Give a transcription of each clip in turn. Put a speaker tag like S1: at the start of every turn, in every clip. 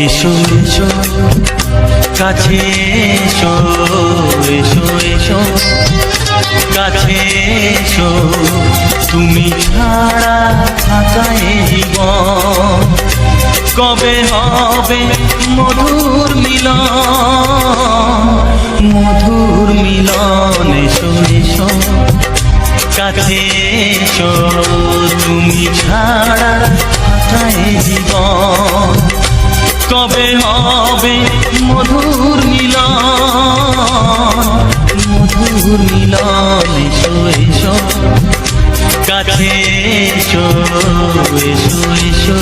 S1: এসো এসো কাছে এসো, এসো এসো কাছে এসো, তুমি ছাড়া থাকা এই জীবন কবে হবে মধুর মিলন, মধুর মিলন। এসো এসো কাছে এসো, তুমি ছাড়া থাকা এই জীবন কবে হবে মধুর মিলন, মধুর মিলন। এসো এসো কাছে এসো, এসো এসো।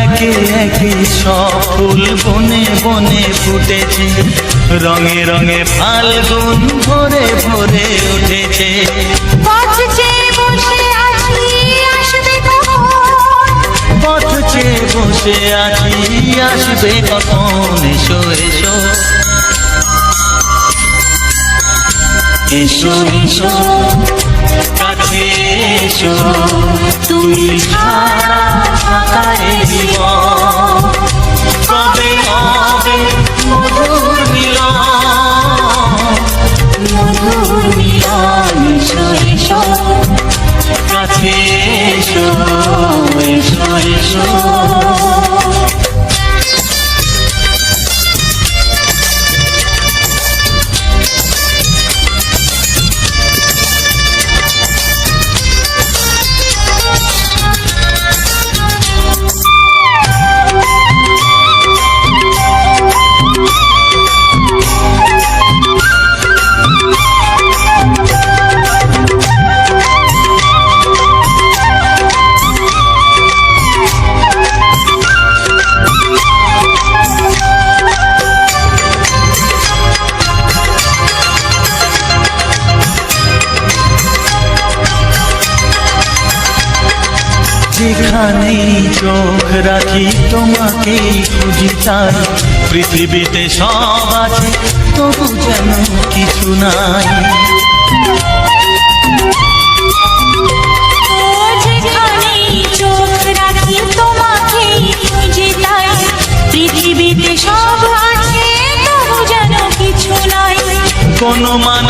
S1: একে একে সব ফুল বনে বনে ফুটেছে, রঙে রঙে ফাল্গুন ভরে ভরে উঠেছে। পথ চেয়ে বসে আছি আসবে কখন, এসো এসো এসো এসো কাছে এসো, তুমি ছাড়া থাকা এই জীবন কবে হবে মধুর মিলন, মধুর মিলন। এসো এসো কাছে এসো, এসো এসো। যেখানেই চোখ রাখি তোমাকেই খুঁজি চাই, পৃথিবীতে সব আছে তবু যেন কিছু নাই।
S2: যেখানেই চোখ রাখি তোমাকেই খুঁজি চাই, পৃথিবীতে সব আছে তবু যেন কিছু নাই।
S1: কোনো মান